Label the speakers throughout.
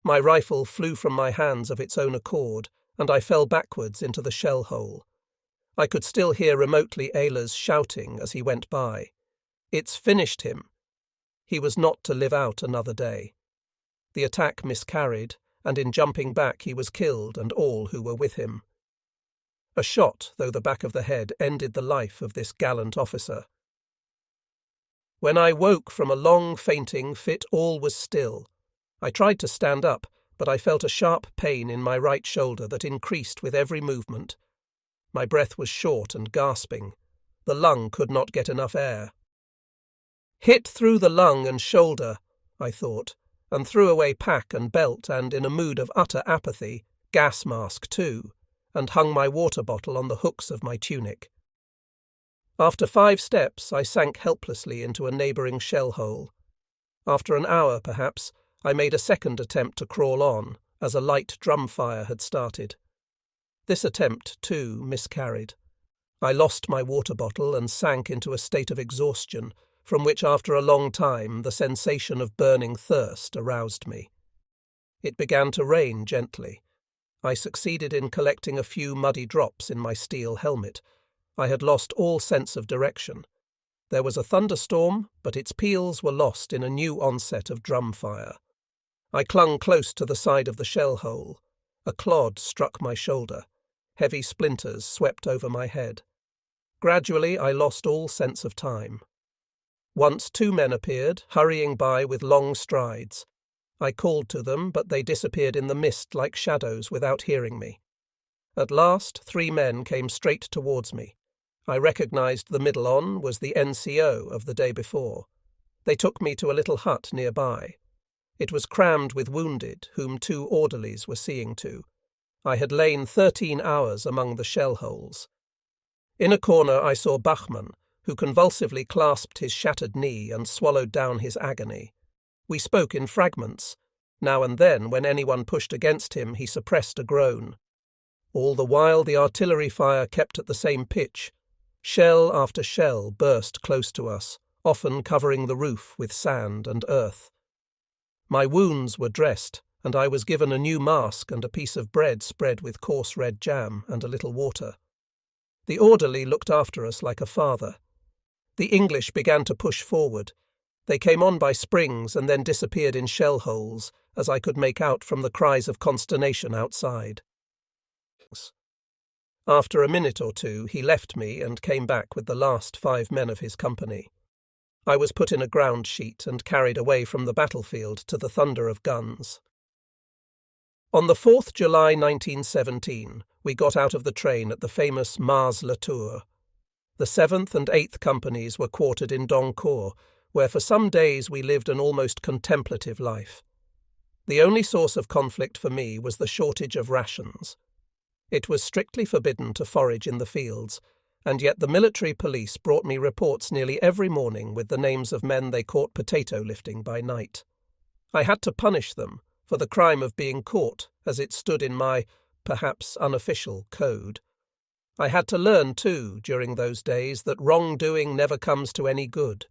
Speaker 1: My rifle flew from my hands of its own accord, and I fell backwards into the shell hole. I could still hear remotely Ayla's shouting as he went by. "It's finished him." He was not to live out another day. The attack miscarried, and in jumping back he was killed and all who were with him. A shot, though the back of the head, ended the life of this gallant officer. When I woke from a long fainting fit, all was still. I tried to stand up, but I felt a sharp pain in my right shoulder that increased with every movement. My breath was short and gasping. The lung could not get enough air. Hit through the lung and shoulder, I thought, and threw away pack and belt and, in a mood of utter apathy, gas mask too, and hung my water bottle on the hooks of my tunic. After 5 steps, I sank helplessly into a neighbouring shell hole. After an hour, perhaps, I made a second attempt to crawl on, as a light drum fire had started. This attempt, too, miscarried. I lost my water bottle and sank into a state of exhaustion, from which after a long time the sensation of burning thirst aroused me. It began to rain gently. I succeeded in collecting a few muddy drops in my steel helmet. I had lost all sense of direction. There was a thunderstorm, but its peals were lost in a new onset of drum fire. I clung close to the side of the shell hole. A clod struck my shoulder. Heavy splinters swept over my head. Gradually I lost all sense of time. Once 2 men appeared, hurrying by with long strides. I called to them, but they disappeared in the mist like shadows without hearing me. At last 3 men came straight towards me. I recognized the middle on was the NCO of the day before. They took me to a little hut nearby. It was crammed with wounded, whom 2 orderlies were seeing to. I had lain 13 hours among the shell holes. In a corner I saw Bachmann, who convulsively clasped his shattered knee and swallowed down his agony. We spoke in fragments. Now and then, when anyone pushed against him, he suppressed a groan. All the while the artillery fire kept at the same pitch. Shell after shell burst close to us, often covering the roof with sand and earth. My wounds were dressed, and I was given a new mask and a piece of bread spread with coarse red jam and a little water. The orderly looked after us like a father. The English began to push forward. They came on by springs and then disappeared in shell holes, as I could make out from the cries of consternation outside. After a minute or 2, he left me and came back with the last 5 men of his company. I was put in a ground sheet and carried away from the battlefield to the thunder of guns. On the 4th July 1917, we got out of the train at the famous Mars-la-Tour. The 7th and 8th companies were quartered in Doncourt, where for some days we lived an almost contemplative life. The only source of conflict for me was the shortage of rations. It was strictly forbidden to forage in the fields, and yet the military police brought me reports nearly every morning with the names of men they caught potato lifting by night. I had to punish them for the crime of being caught, as it stood in my, perhaps unofficial, code. I had to learn, too, during those days, that wrongdoing never comes to any good.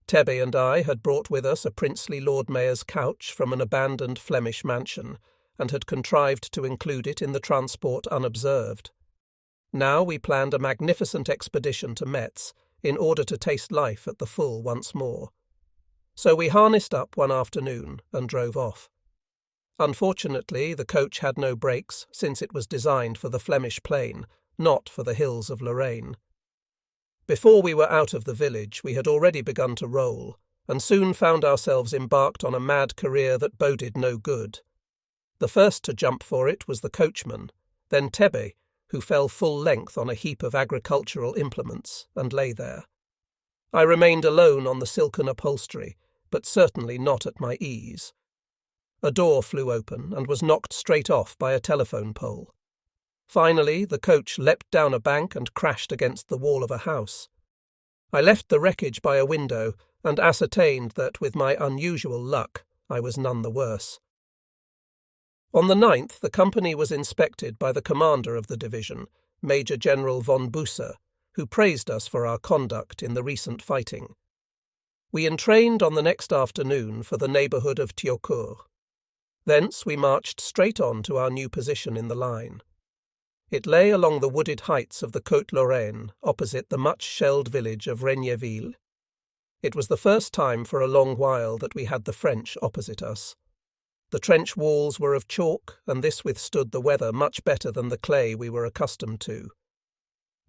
Speaker 1: Tebbe and I had brought with us a princely Lord Mayor's couch from an abandoned Flemish mansion, and had contrived to include it in the transport unobserved. Now we planned a magnificent expedition to Metz, in order to taste life at the full once more. So we harnessed up one afternoon and drove off. Unfortunately, the coach had no brakes, since it was designed for the Flemish plain, not for the hills of Lorraine. Before we were out of the village, we had already begun to roll, and soon found ourselves embarked on a mad career that boded no good. The first to jump for it was the coachman, then Tebbe, who fell full length on a heap of agricultural implements, and lay there. I remained alone on the silken upholstery, but certainly not at my ease. A door flew open and was knocked straight off by a telephone pole. Finally, the coach leapt down a bank and crashed against the wall of a house. I left the wreckage by a window and ascertained that, with my unusual luck, I was none the worse. On the 9th, the company was inspected by the commander of the division, Major General von Busse, who praised us for our conduct in the recent fighting. We entrained on the next afternoon for the neighbourhood of Thiaucourt. Thence we marched straight on to our new position in the line. It lay along the wooded heights of the Côte Lorraine, opposite the much-shelled village of Regnéville. It was the first time for a long while that we had the French opposite us. The trench walls were of chalk, and this withstood the weather much better than the clay we were accustomed to.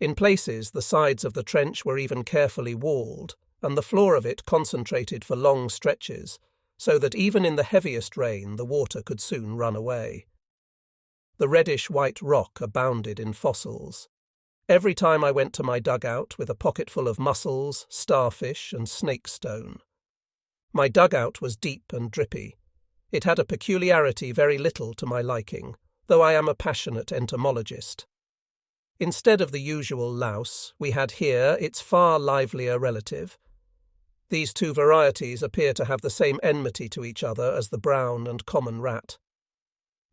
Speaker 1: In places the sides of the trench were even carefully walled, and the floor of it concentrated for long stretches, so that even in the heaviest rain the water could soon run away. The reddish-white rock abounded in fossils. Every time I went to my dugout with a pocketful of mussels, starfish, and snakestone. My dugout was deep and drippy. It had a peculiarity very little to my liking, though I am a passionate entomologist. Instead of the usual louse, we had here its far livelier relative. These two varieties appear to have the same enmity to each other as the brown and common rat.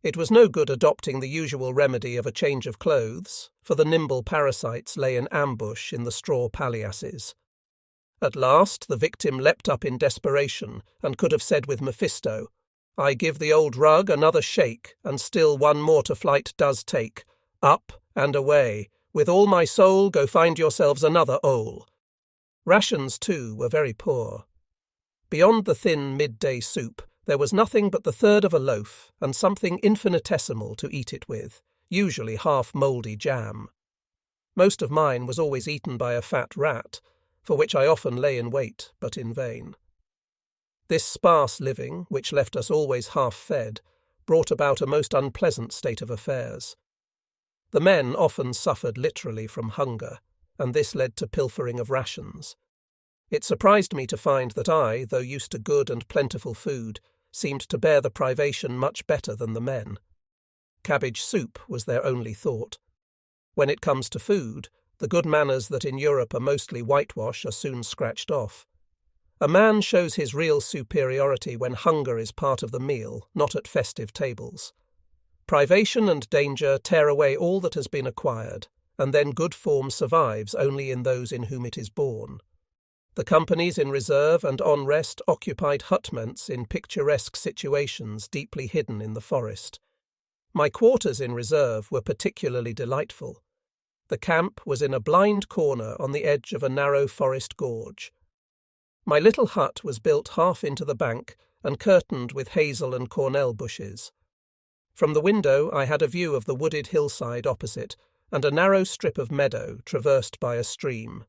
Speaker 1: It was no good adopting the usual remedy of a change of clothes, for the nimble parasites lay in ambush in the straw palliasses. At last the victim leapt up in desperation, and could have said with Mephisto, "I give the old rug another shake, and still one more to flight does take. Up and away, with all my soul go find yourselves another ole." Rations, too, were very poor. Beyond the thin midday soup, there was nothing but the third of a loaf and something infinitesimal to eat it with, usually half-mouldy jam. Most of mine was always eaten by a fat rat, for which I often lay in wait, but in vain. This sparse living, which left us always half-fed, brought about a most unpleasant state of affairs. The men often suffered literally from hunger, and this led to pilfering of rations. It surprised me to find that I, though used to good and plentiful food, seemed to bear the privation much better than the men. Cabbage soup was their only thought. When it comes to food, the good manners that in Europe are mostly whitewash are soon scratched off. A man shows his real superiority when hunger is part of the meal, not at festive tables. Privation and danger tear away all that has been acquired, and then good form survives only in those in whom it is born. The companies in reserve and on rest occupied hutments in picturesque situations deeply hidden in the forest. My quarters in reserve were particularly delightful. The camp was in a blind corner on the edge of a narrow forest gorge. My little hut was built half into the bank and curtained with hazel and cornel bushes. From the window I had a view of the wooded hillside opposite and a narrow strip of meadow traversed by a stream.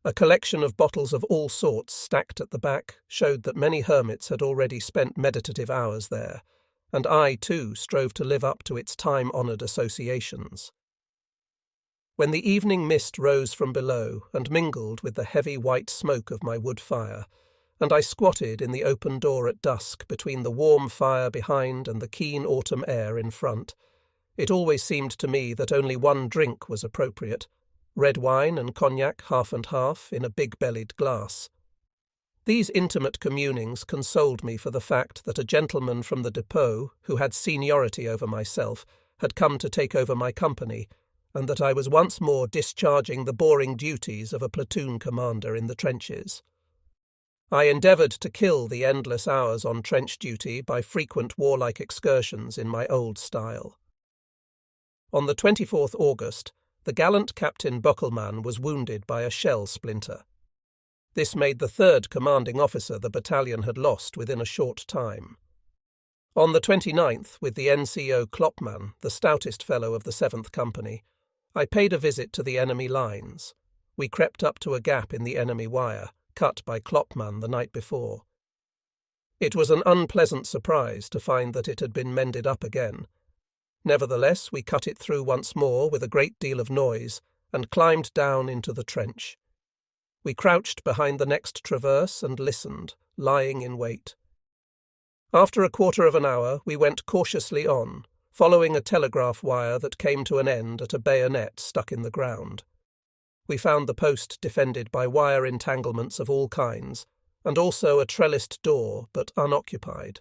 Speaker 1: A collection of bottles of all sorts stacked at the back showed that many hermits had already spent meditative hours there, and I, too, strove to live up to its time-honoured associations. When the evening mist rose from below and mingled with the heavy white smoke of my wood fire, and I squatted in the open door at dusk between the warm fire behind and the keen autumn air in front, it always seemed to me that only one drink was appropriate, red wine and cognac half and half in a big-bellied glass. These intimate communings consoled me for the fact that a gentleman from the depot, who had seniority over myself, had come to take over my company, and that I was once more discharging the boring duties of a platoon commander in the trenches. I endeavoured to kill the endless hours on trench duty by frequent warlike excursions in my old style. On the 24th August, the gallant Captain Bockelmann was wounded by a shell splinter. This made the third commanding officer the battalion had lost within a short time. On the 29th, with the NCO Klopman, the stoutest fellow of the 7th Company, I paid a visit to the enemy lines. We crept up to a gap in the enemy wire, cut by Klopman the night before. It was an unpleasant surprise to find that it had been mended up again. Nevertheless, we cut it through once more with a great deal of noise, and climbed down into the trench. We crouched behind the next traverse and listened, lying in wait. After a quarter of an hour, we went cautiously on, following a telegraph wire that came to an end at a bayonet stuck in the ground. We found the post defended by wire entanglements of all kinds, and also a trellised door, but unoccupied.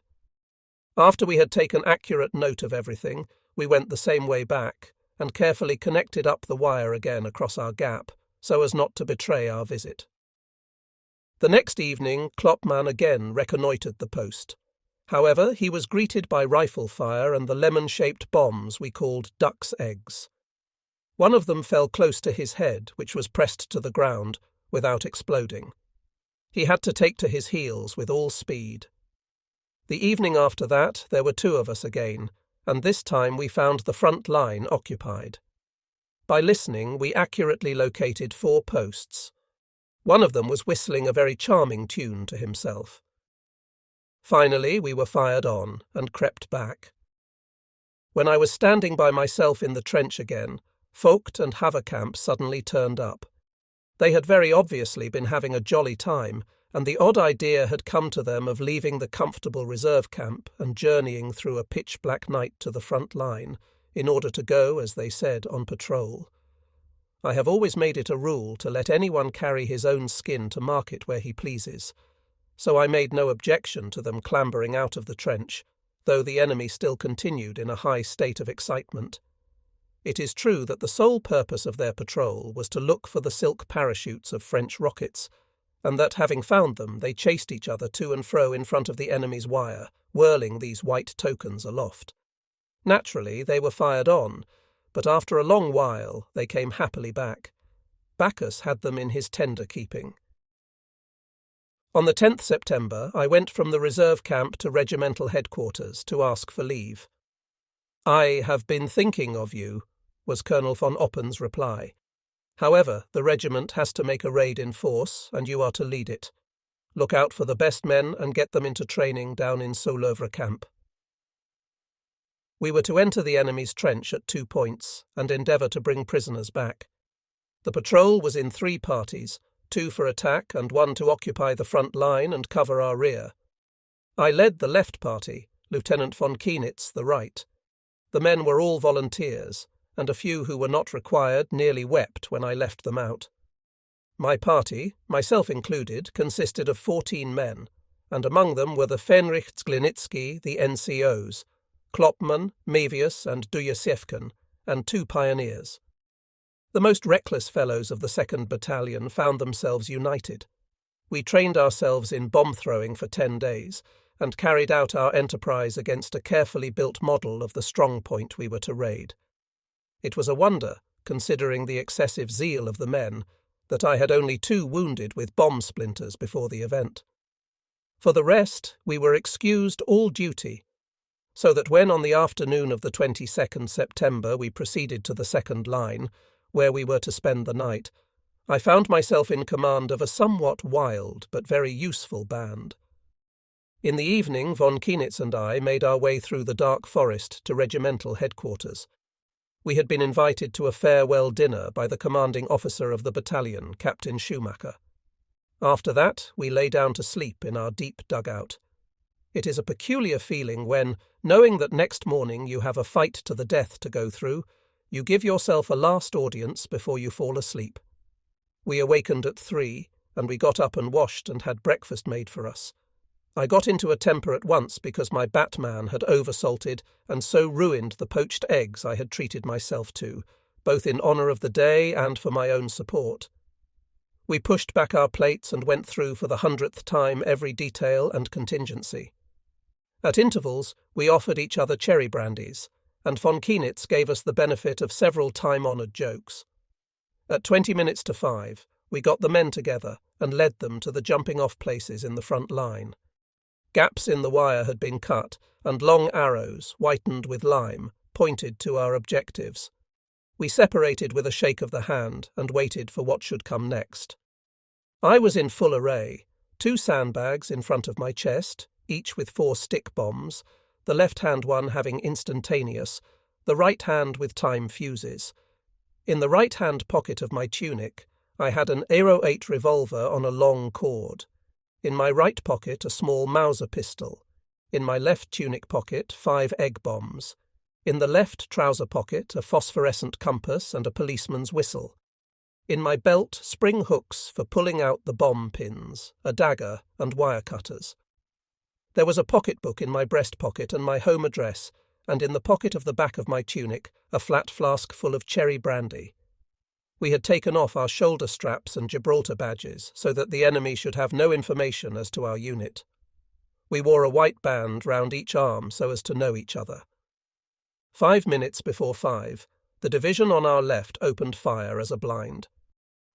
Speaker 1: After we had taken accurate note of everything, we went the same way back, and carefully connected up the wire again across our gap, so as not to betray our visit. The next evening Klopman again reconnoitred the post. However, he was greeted by rifle fire and the lemon-shaped bombs we called duck's eggs. One of them fell close to his head, which was pressed to the ground, without exploding. He had to take to his heels with all speed. The evening after that, there were 2 of us again, and this time we found the front line occupied. By listening, we accurately located 4 posts. One of them was whistling a very charming tune to himself. Finally, we were fired on and crept back. When I was standing by myself in the trench again, Vogt and Haverkamp suddenly turned up. They had very obviously been having a jolly time, and the odd idea had come to them of leaving the comfortable reserve camp and journeying through a pitch-black night to the front line, in order to go, as they said, on patrol. I have always made it a rule to let anyone carry his own skin to market where he pleases, so I made no objection to them clambering out of the trench, though the enemy still continued in a high state of excitement. It is true that the sole purpose of their patrol was to look for the silk parachutes of French rockets, and that, having found them, they chased each other to and fro in front of the enemy's wire, whirling these white tokens aloft. Naturally, they were fired on, but after a long while they came happily back. Bacchus had them in his tender keeping. On the 10th September, I went from the reserve camp to regimental headquarters to ask for leave. "I have been thinking of you," was Colonel von Oppen's reply. "However, the regiment has to make a raid in force, and you are to lead it. Look out for the best men and get them into training down in Solovra camp." We were to enter the enemy's trench at 2 points and endeavour to bring prisoners back. The patrol was in 3 parties, 2 for attack and 1 to occupy the front line and cover our rear. I led the left party, Lieutenant von Kienitz the right. The men were all volunteers, and a few who were not required nearly wept when I left them out. My party, myself included, consisted of 14 men, and among them were the Fenrichs-Glinitsky, the NCOs, Klopman, Mevius, and Duyasevkin, and 2 pioneers. The most reckless fellows of the 2nd Battalion found themselves united. We trained ourselves in bomb-throwing for 10 days, and carried out our enterprise against a carefully built model of the strong point we were to raid. It was a wonder, considering the excessive zeal of the men, that I had only 2 wounded with bomb splinters before the event. For the rest, we were excused all duty, so that when on the afternoon of the 22nd September we proceeded to the second line, where we were to spend the night, I found myself in command of a somewhat wild but very useful band. In the evening, von Kienitz and I made our way through the dark forest to regimental headquarters. We had been invited to a farewell dinner by the commanding officer of the battalion, Captain Schumacher. After that, we lay down to sleep in our deep dugout. It is a peculiar feeling when, knowing that next morning you have a fight to the death to go through, you give yourself a last audience before you fall asleep. We awakened at 3, and we got up and washed and had breakfast made for us. I got into a temper at once because my batman had oversalted and so ruined the poached eggs I had treated myself to, both in honour of the day and for my own support. We pushed back our plates and went through for the 100th time every detail and contingency. At intervals, we offered each other cherry brandies, and von Kienitz gave us the benefit of several time-honoured jokes. At 20 minutes to 5, we got the men together and led them to the jumping-off places in the front line. Gaps in the wire had been cut, and long arrows, whitened with lime, pointed to our objectives. We separated with a shake of the hand and waited for what should come next. I was in full array, 2 sandbags in front of my chest, each with 4 stick bombs, the left-hand one having instantaneous, the right hand with time fuses. In the right-hand pocket of my tunic, I had an .08 revolver on a long cord. In my right pocket, a small Mauser pistol. In my left tunic pocket, 5 egg bombs. In the left trouser pocket, a phosphorescent compass and a policeman's whistle. In my belt, spring hooks for pulling out the bomb pins, a dagger, and wire cutters. There was a pocketbook in my breast pocket and my home address, and in the pocket of the back of my tunic, a flat flask full of cherry brandy. We had taken off our shoulder straps and Gibraltar badges so that the enemy should have no information as to our unit. We wore a white band round each arm so as to know each other. 5 minutes before 5, the division on our left opened fire as a blind.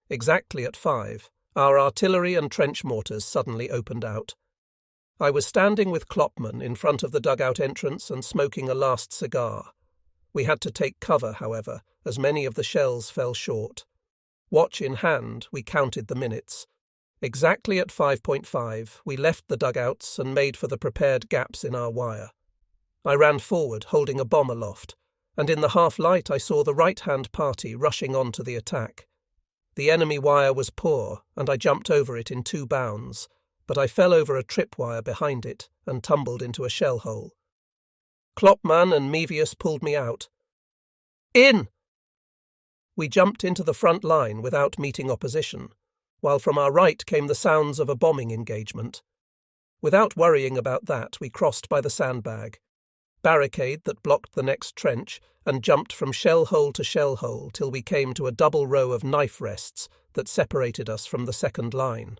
Speaker 1: Exactly at 5, our artillery and trench mortars suddenly opened out. I was standing with Klopman in front of the dugout entrance and smoking a last cigar. We had to take cover, however, as many of the shells fell short. Watch in hand, we counted the minutes. Exactly at 5:5, we left the dugouts and made for the prepared gaps in our wire. I ran forward, holding a bomb aloft, and in the half-light I saw the right-hand party rushing on to the attack. The enemy wire was poor, and I jumped over it in 2 bounds, but I fell over a tripwire behind it and tumbled into a shell hole. Klopman and Mevius pulled me out. "In!" We jumped into the front line without meeting opposition, while from our right came the sounds of a bombing engagement. Without worrying about that, we crossed by the sandbag, barricade that blocked the next trench, and jumped from shell hole to shell hole till we came to a double row of knife rests that separated us from the second line.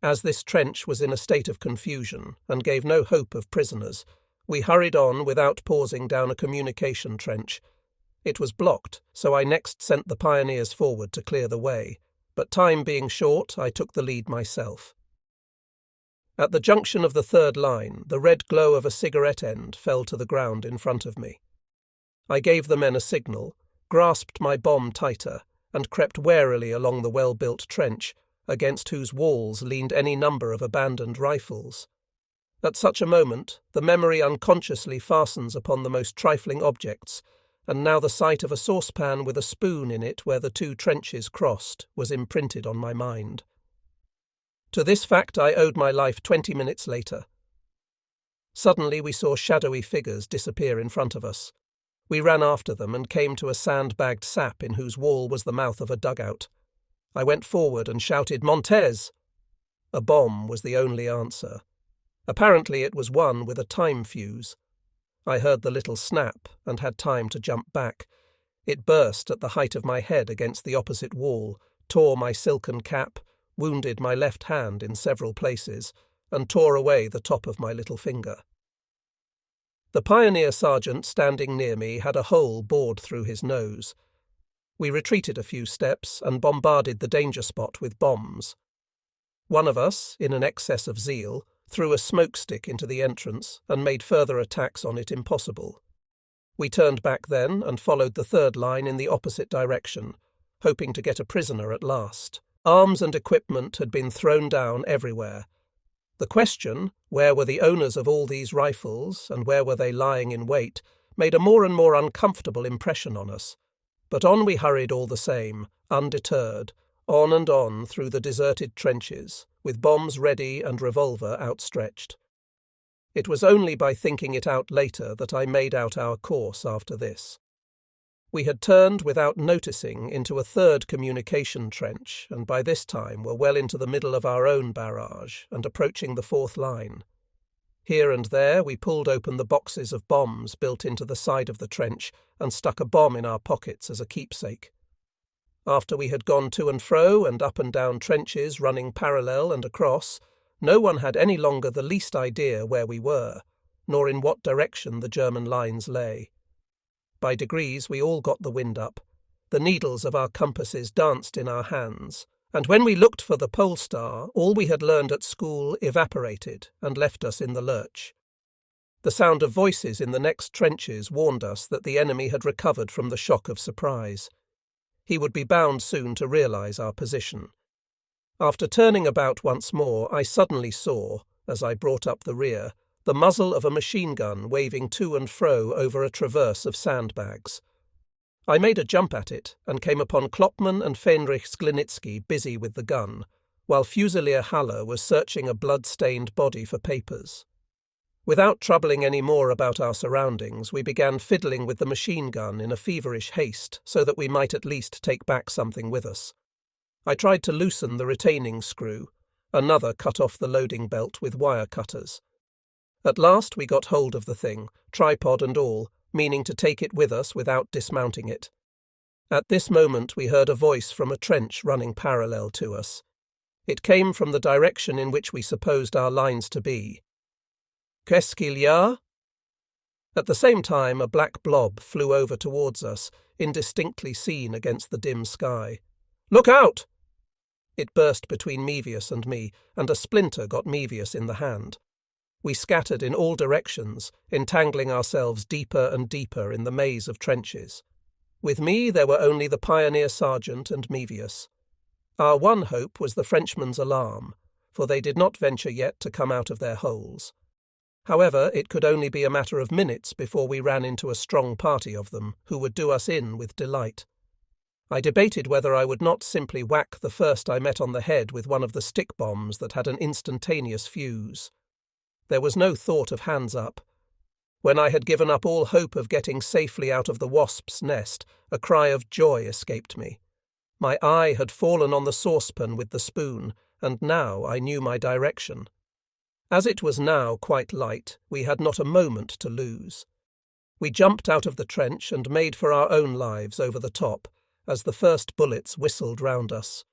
Speaker 1: As this trench was in a state of confusion and gave no hope of prisoners, we hurried on without pausing down a communication trench. It was blocked, so I next sent the pioneers forward to clear the way, but time being short, I took the lead myself. At the junction of the third line, the red glow of a cigarette end fell to the ground in front of me. I gave the men a signal, grasped my bomb tighter, and crept warily along the well-built trench, against whose walls leaned any number of abandoned rifles. At such a moment, the memory unconsciously fastens upon the most trifling objects, and now the sight of a saucepan with a spoon in it where the 2 trenches crossed was imprinted on my mind. To this fact I owed my life 20 minutes later. Suddenly we saw shadowy figures disappear in front of us. We ran after them and came to a sand-bagged sap in whose wall was the mouth of a dugout. I went forward and shouted, "Montez!" A bomb was the only answer. Apparently it was one with a time fuse. I heard the little snap and had time to jump back. It burst at the height of my head against the opposite wall, tore my silken cap, wounded my left hand in several places, and tore away the top of my little finger. The pioneer sergeant standing near me had a hole bored through his nose. We retreated a few steps and bombarded the danger spot with bombs. One of us, in an excess of zeal, threw a smoke stick into the entrance and made further attacks on it impossible. We turned back then and followed the third line in the opposite direction, hoping to get a prisoner at last. Arms and equipment had been thrown down everywhere. The question, where were the owners of all these rifles and where were they lying in wait, made a more and more uncomfortable impression on us. But on we hurried all the same, undeterred, on and on through the deserted trenches, with bombs ready and revolver outstretched. It was only by thinking it out later that I made out our course after this. We had turned without noticing into a third communication trench, and by this time were well into the middle of our own barrage and approaching the fourth line. Here and there we pulled open the boxes of bombs built into the side of the trench and stuck a bomb in our pockets as a keepsake. After we had gone to and fro and up and down trenches running parallel and across, no one had any longer the least idea where we were, nor in what direction the German lines lay. By degrees we all got the wind up. The needles of our compasses danced in our hands, and when we looked for the pole star, all we had learned at school evaporated and left us in the lurch. The sound of voices in the next trenches warned us that the enemy had recovered from the shock of surprise. He would be bound soon to realize our position. After turning about once more, I suddenly saw, as I brought up the rear, the muzzle of a machine gun waving to and fro over a traverse of sandbags. I made a jump at it and came upon Klopman and Fenrich Sklinitsky busy with the gun, while Fusilier Haller was searching a blood-stained body for papers. Without troubling any more about our surroundings, we began fiddling with the machine gun in a feverish haste so that we might at least take back something with us. I tried to loosen the retaining screw. Another cut off the loading belt with wire cutters. At last we got hold of the thing, tripod and all, meaning to take it with us without dismounting it. At this moment we heard a voice from a trench running parallel to us. It came from the direction in which we supposed our lines to be, Qu'est-ce qu'il y a? At the same time, a black blob flew over towards us, indistinctly seen against the dim sky. Look out! It burst between Mevius and me, and a splinter got Mevius in the hand. We scattered in all directions, entangling ourselves deeper and deeper in the maze of trenches. With me there were only the pioneer sergeant and Mevius. Our one hope was the Frenchmen's alarm, for they did not venture yet to come out of their holes. However, it could only be a matter of minutes before we ran into a strong party of them, who would do us in with delight. I debated whether I would not simply whack the first I met on the head with one of the stick bombs that had an instantaneous fuse. There was no thought of hands up. When I had given up all hope of getting safely out of the wasp's nest, a cry of joy escaped me. My eye had fallen on the saucepan with the spoon, and now I knew my direction. As it was now quite light, we had not a moment to lose. We jumped out of the trench and made for our own lives over the top, as the first bullets whistled round us.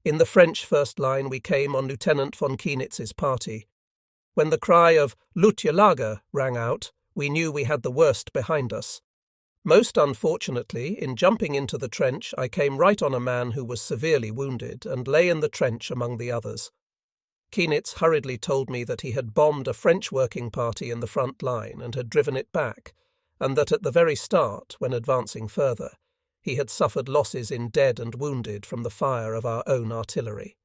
Speaker 1: In the French first line we came on Lieutenant von Kienitz's party. When the cry of "Luftjäger" rang out, we knew we had the worst behind us. Most unfortunately, in jumping into the trench, I came right on a man who was severely wounded and lay in the trench among the others. Kienitz hurriedly told me that he had bombed a French working party in the front line and had driven it back, and that at the very start, when advancing further, he had suffered losses in dead and wounded from the fire of our own artillery.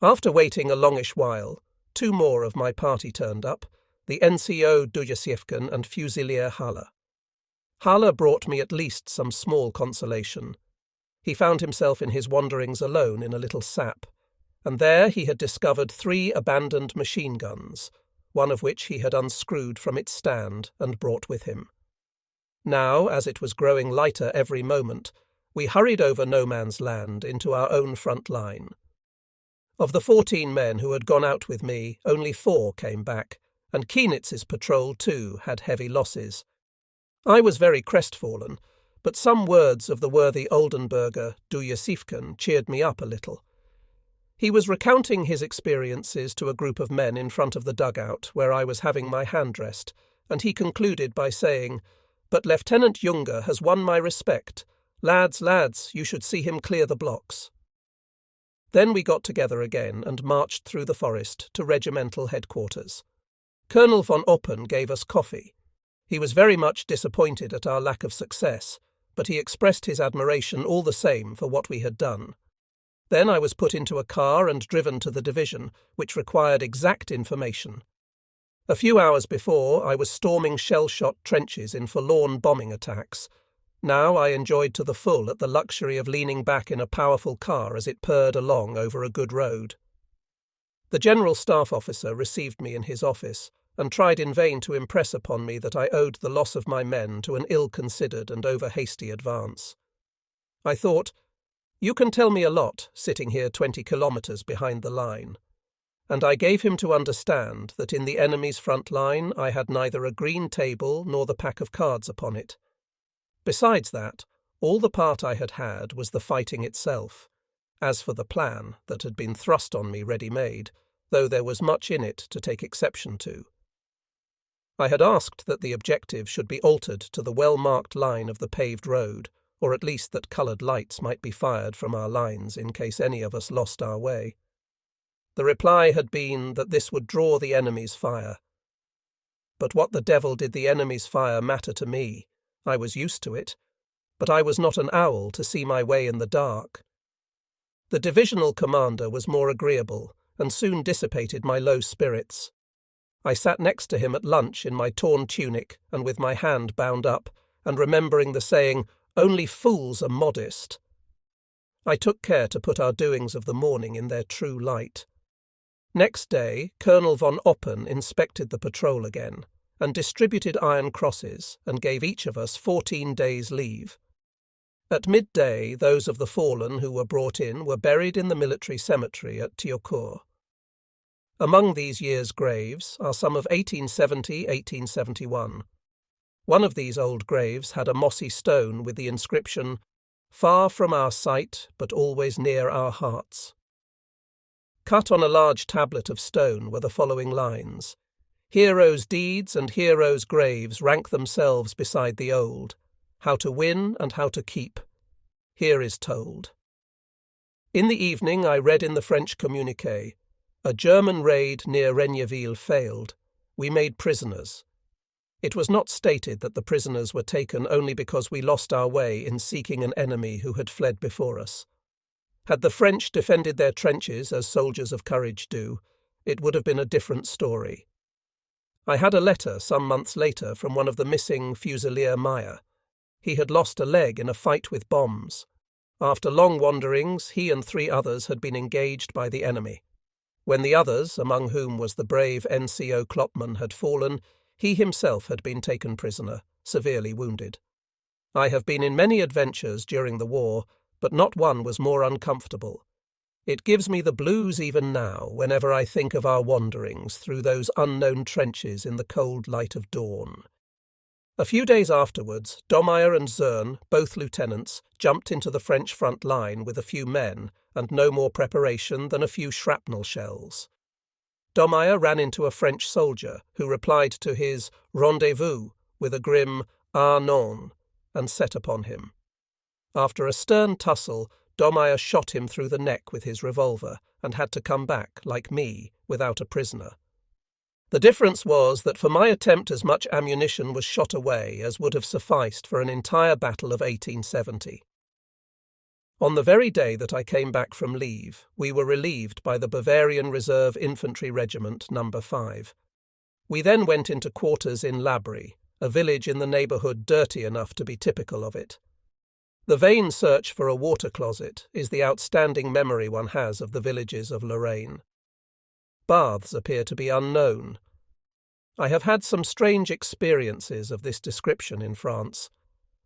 Speaker 1: After waiting a longish while, 2 more of my party turned up, the NCO Dujasevkin and Fusilier Haller. Haller brought me at least some small consolation. He found himself in his wanderings alone in a little sap, and there he had discovered 3 abandoned machine guns, one of which he had unscrewed from its stand and brought with him. Now, as it was growing lighter every moment, we hurried over no man's land into our own front line. Of the 14 men who had gone out with me, only 4 came back, and Kienitz's patrol, too, had heavy losses. I was very crestfallen, but some words of the worthy Oldenburger Dujasevkin cheered me up a little. He was recounting his experiences to a group of men in front of the dugout where I was having my hand dressed, and he concluded by saying, "But Lieutenant Junger has won my respect. Lads, you should see him clear the blocks." Then we got together again and marched through the forest to regimental headquarters. Colonel von Oppen gave us coffee. He was very much disappointed at our lack of success, but he expressed his admiration all the same for what we had done. Then I was put into a car and driven to the division, which required exact information. A few hours before, I was storming shell-shot trenches in forlorn bombing attacks. Now I enjoyed to the full at the luxury of leaning back in a powerful car as it purred along over a good road. The General Staff Officer received me in his office, and tried in vain to impress upon me that I owed the loss of my men to an ill-considered and over-hasty advance. I thought, "You can tell me a lot, sitting here 20 kilometres behind the line." And I gave him to understand that in the enemy's front line I had neither a green table nor the pack of cards upon it. Besides that, all the part I had had was the fighting itself. As for the plan that had been thrust on me ready-made, though there was much in it to take exception to. I had asked that the objective should be altered to the well-marked line of the paved road, or at least that coloured lights might be fired from our lines in case any of us lost our way. The reply had been that this would draw the enemy's fire. But what the devil did the enemy's fire matter to me? I was used to it, but I was not an owl to see my way in the dark. The divisional commander was more agreeable, and soon dissipated my low spirits. I sat next to him at lunch in my torn tunic and with my hand bound up, and remembering the saying, "Only fools are modest." I took care to put our doings of the morning in their true light. Next day, Colonel von Oppen inspected the patrol again, and distributed iron crosses, and gave each of us 14 days' leave. At midday, those of the fallen who were brought in were buried in the military cemetery at Thiaucourt. Among these years' graves are some of 1870-1871. One of these old graves had a mossy stone with the inscription, "Far from our sight, but always near our hearts." Cut on a large tablet of stone were the following lines, Heroes' deeds and heroes' graves rank themselves beside the old. How to win and how to keep. Here is told. In the evening I read in the French communiqué, a German raid near Regneville failed. We made prisoners. It was not stated that the prisoners were taken only because we lost our way in seeking an enemy who had fled before us. Had the French defended their trenches as soldiers of courage do, it would have been a different story. I had a letter some months later from one of the missing Fusilier Meyer. He had lost a leg in a fight with bombs. After long wanderings, he and 3 others had been engaged by the enemy. When the others, among whom was the brave NCO Klopman, had fallen, he himself had been taken prisoner, severely wounded. I have been in many adventures during the war, but not one was more uncomfortable. It gives me the blues even now whenever I think of our wanderings through those unknown trenches in the cold light of dawn. A few days afterwards, Domeyer and Zern, both lieutenants, jumped into the French front line with a few men and no more preparation than a few shrapnel shells. Domeyer ran into a French soldier who replied to his rendezvous with a grim "Ah non" and set upon him. After a stern tussle, Domeyer shot him through the neck with his revolver and had to come back, like me, without a prisoner. The difference was that for my attempt as much ammunition was shot away as would have sufficed for an entire battle of 1870. On the very day that I came back from leave, we were relieved by the Bavarian Reserve Infantry Regiment No. 5. We then went into quarters in Labry, a village in the neighbourhood dirty enough to be typical of it. The vain search for a water closet is the outstanding memory one has of the villages of Lorraine. Baths appear to be unknown. I have had some strange experiences of this description in France.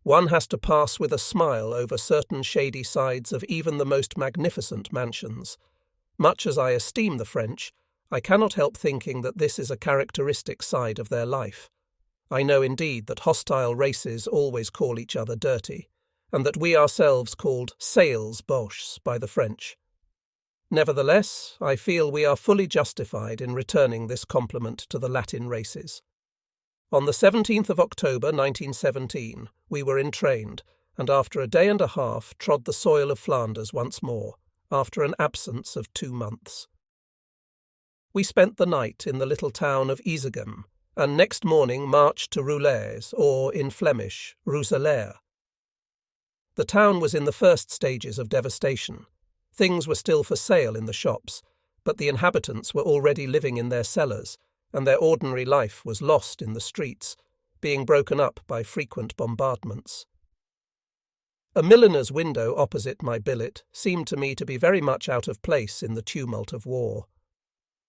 Speaker 1: One has to pass with a smile over certain shady sides of even the most magnificent mansions. Much as I esteem the French, I cannot help thinking that this is a characteristic side of their life. I know indeed that hostile races always call each other dirty, and that we ourselves called sales boches by the French. Nevertheless, I feel we are fully justified in returning this compliment to the Latin races. On the 17th of October 1917, we were entrained, and after a day and a half trod the soil of Flanders once more, after an absence of 2 months. We spent the night in the little town of Isegem, and next morning marched to Roulers, or, in Flemish, Rouselaire. The town was in the first stages of devastation. Things were still for sale in the shops, but the inhabitants were already living in their cellars, and their ordinary life was lost in the streets, being broken up by frequent bombardments. A milliner's window opposite my billet seemed to me to be very much out of place in the tumult of war.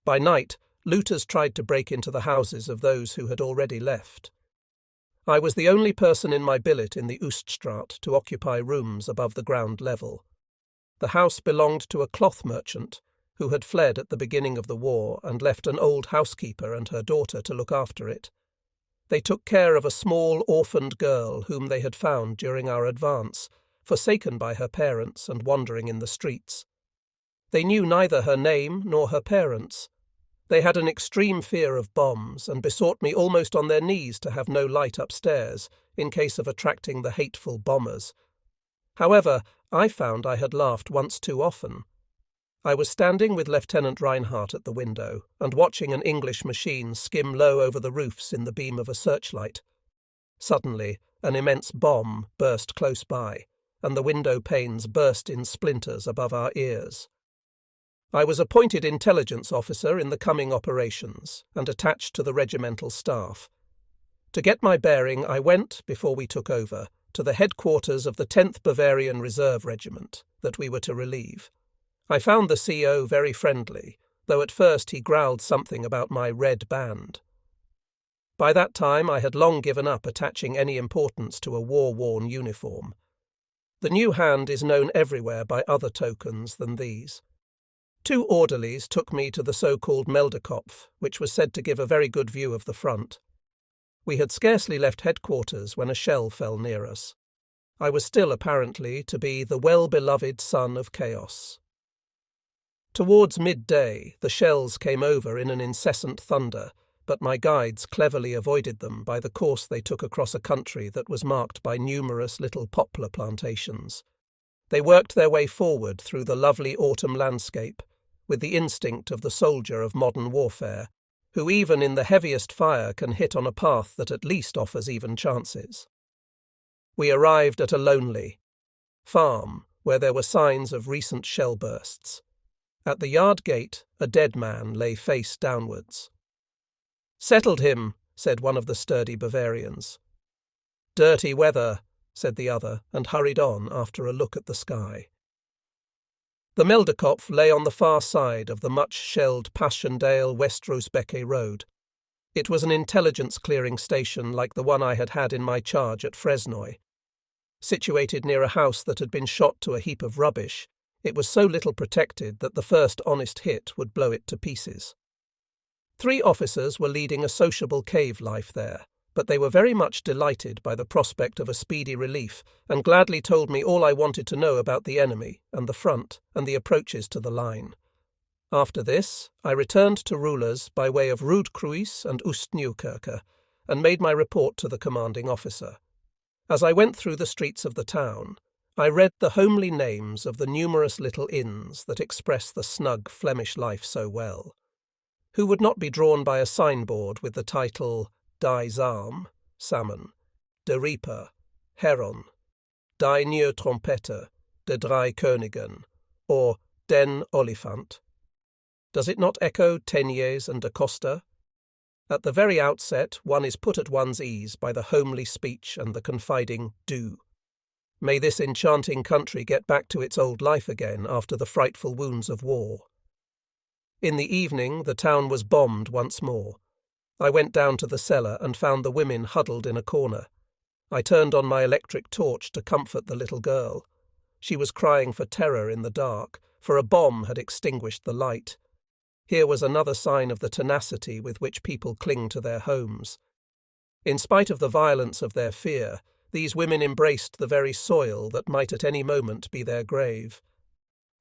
Speaker 1: By night, looters tried to break into the houses of those who had already left. I was the only person in my billet in the Ooststraat to occupy rooms above the ground level. The house belonged to a cloth merchant who had fled at the beginning of the war and left an old housekeeper and her daughter to look after it. They took care of a small orphaned girl whom they had found during our advance, forsaken by her parents and wandering in the streets. They knew neither her name nor her parents. They had an extreme fear of bombs and besought me almost on their knees to have no light upstairs in case of attracting the hateful bombers. However, I found I had laughed once too often. I was standing with Lieutenant Reinhardt at the window and watching an English machine skim low over the roofs in the beam of a searchlight. Suddenly, an immense bomb burst close by, and the window panes burst in splinters above our ears. I was appointed intelligence officer in the coming operations and attached to the regimental staff. To get my bearing, I went, before we took over, to the headquarters of the 10th Bavarian Reserve Regiment that we were to relieve. I found the CO very friendly, though at first he growled something about my red band. By that time I had long given up attaching any importance to a war-worn uniform. The new hand is known everywhere by other tokens than these. 2 orderlies took me to the so-called Meldekopf, which was said to give a very good view of the front. We had scarcely left headquarters when a shell fell near us. I was still apparently to be the well-beloved son of chaos. Towards midday, the shells came over in an incessant thunder, but my guides cleverly avoided them by the course they took across a country that was marked by numerous little poplar plantations. They worked their way forward through the lovely autumn landscape, with the instinct of the soldier of modern warfare, who even in the heaviest fire can hit on a path that at least offers even chances. We arrived at a lonely farm where there were signs of recent shell bursts. At the yard gate, a dead man lay face downwards. "Settled him," said one of the sturdy Bavarians. "Dirty weather," said the other, and hurried on after a look at the sky. The Meldekopf lay on the far side of the much-shelled Passchendaele-Westrosbecke road. It was an intelligence-clearing station like the one I had had in my charge at Fresnoy. Situated near a house that had been shot to a heap of rubbish, it was so little protected that the first honest hit would blow it to pieces. 3 officers were leading a sociable cave life there, but they were very much delighted by the prospect of a speedy relief and gladly told me all I wanted to know about the enemy and the front and the approaches to the line. After this, I returned to Rulers by way of Roodkruis and Oostnieuwkerke and made my report to the commanding officer. As I went through the streets of the town, I read the homely names of the numerous little inns that express the snug Flemish life so well. Who would not be drawn by a signboard with the title Die Zalm, salmon, De Reaper, heron, Die Nieuwe Trompette, De Drei Königen, or Den Olifant? Does it not echo Teniers and Da Costa? At the very outset, one is put at one's ease by the homely speech and the confiding "do." May this enchanting country get back to its old life again after the frightful wounds of war. In the evening, the town was bombed once more. I went down to the cellar and found the women huddled in a corner. I turned on my electric torch to comfort the little girl. She was crying for terror in the dark, for a bomb had extinguished the light. Here was another sign of the tenacity with which people cling to their homes. In spite of the violence of their fear, these women embraced the very soil that might at any moment be their grave.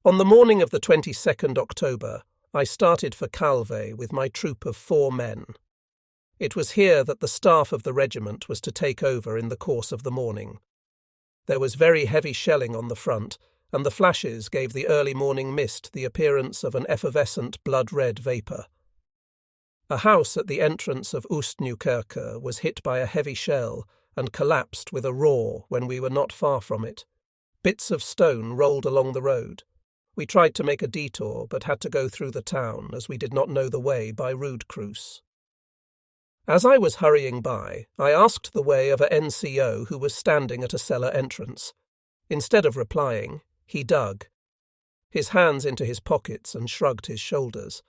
Speaker 1: On the morning of the 22nd October, I started for Calvé with my troop of 4 men. It was here that the staff of the regiment was to take over in the course of the morning. There was very heavy shelling on the front, and the flashes gave the early morning mist the appearance of an effervescent blood-red vapour. A house at the entrance of Oostnieuwkerke was hit by a heavy shell and collapsed with a roar when we were not far from it. Bits of stone rolled along the road. We tried to make a detour, but had to go through the town, as we did not know the way by Roodkruis. As I was hurrying by, I asked the way of a NCO who was standing at a cellar entrance. Instead of replying, he dug his hands into his pockets and shrugged his shoulders.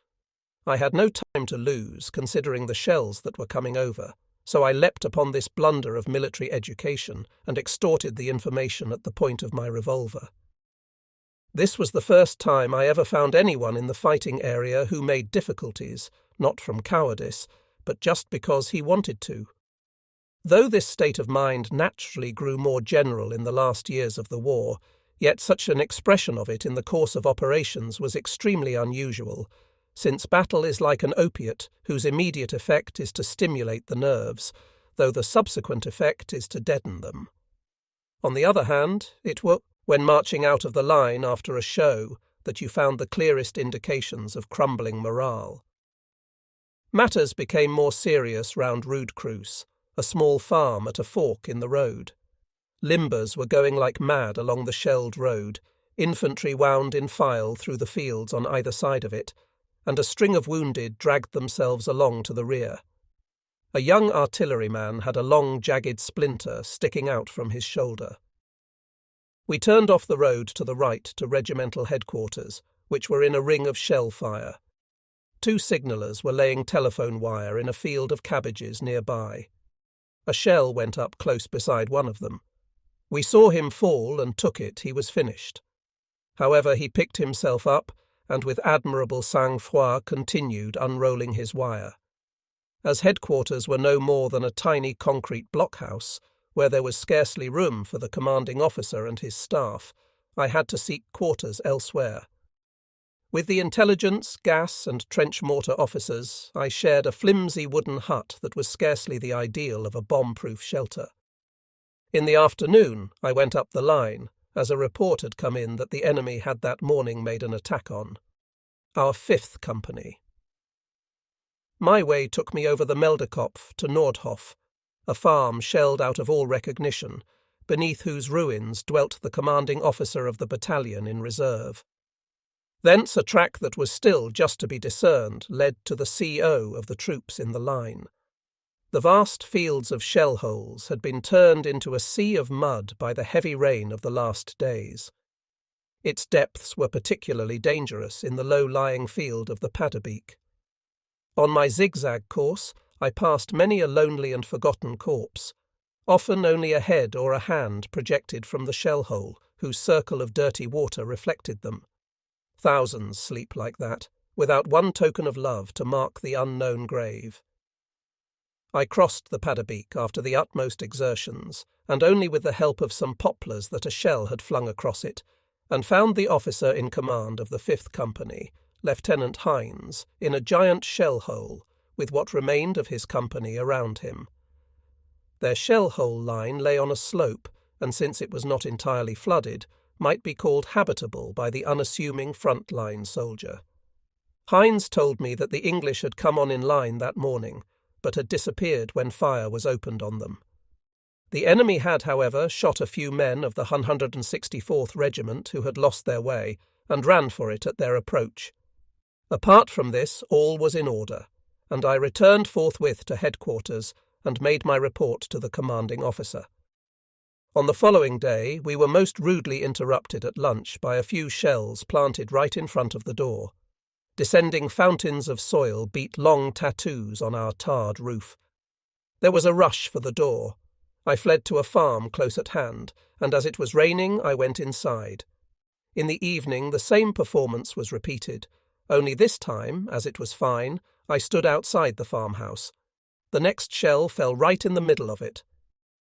Speaker 1: I had no time to lose, considering the shells that were coming over, so I leapt upon this blunder of military education and extorted the information at the point of my revolver. This was the first time I ever found anyone in the fighting area who made difficulties, not from cowardice, but just because he wanted to. Though this state of mind naturally grew more general in the last years of the war, yet such an expression of it in the course of operations was extremely unusual, since battle is like an opiate whose immediate effect is to stimulate the nerves, though the subsequent effect is to deaden them. On the other hand, it was when marching out of the line after a show that you found the clearest indications of crumbling morale. Matters became more serious round Roodkruis, a small farm at a fork in the road. Limbers were going like mad along the shelled road, infantry wound in file through the fields on either side of it, and a string of wounded dragged themselves along to the rear. A young artilleryman had a long jagged splinter sticking out from his shoulder. We turned off the road to the right to regimental headquarters, which were in a ring of shell fire. 2 signallers were laying telephone wire in a field of cabbages nearby. A shell went up close beside one of them. We saw him fall and took it he was finished. However, he picked himself up and with admirable sang-froid continued unrolling his wire. As headquarters were no more than a tiny concrete blockhouse, where there was scarcely room for the commanding officer and his staff, I had to seek quarters elsewhere. With the intelligence, gas and trench mortar officers, I shared a flimsy wooden hut that was scarcely the ideal of a bomb-proof shelter. In the afternoon, I went up the line, as a report had come in that the enemy had that morning made an attack on our 5th Company. My way took me over the Meldekopf to Nordhof, a farm shelled out of all recognition, beneath whose ruins dwelt the commanding officer of the battalion in reserve. Thence a track that was still just to be discerned led to the CO of the troops in the line. The vast fields of shell holes had been turned into a sea of mud by the heavy rain of the last days. Its depths were particularly dangerous in the low-lying field of the Paderbeek. On my zigzag course, I passed many a lonely and forgotten corpse, often only a head or a hand projected from the shell hole, whose circle of dirty water reflected them. Thousands sleep like that, without one token of love to mark the unknown grave. I crossed the Paderbeek after the utmost exertions, and only with the help of some poplars that a shell had flung across it, and found the officer in command of the 5th Company, Lieutenant Hines, in a giant shell hole, with what remained of his company around him. Their shell hole line lay on a slope, and since it was not entirely flooded, might be called habitable by the unassuming front-line soldier. Hines told me that the English had come on in line that morning, but had disappeared when fire was opened on them. The enemy had, however, shot a few men of the 164th Regiment who had lost their way, and ran for it at their approach. Apart from this, all was in order, and I returned forthwith to headquarters and made my report to the commanding officer. On the following day, we were most rudely interrupted at lunch by a few shells planted right in front of the door. Descending fountains of soil beat long tattoos on our tarred roof. There was a rush for the door. I fled to a farm close at hand, and as it was raining, I went inside. In the evening, the same performance was repeated, only this time, as it was fine, I stood outside the farmhouse. The next shell fell right in the middle of it.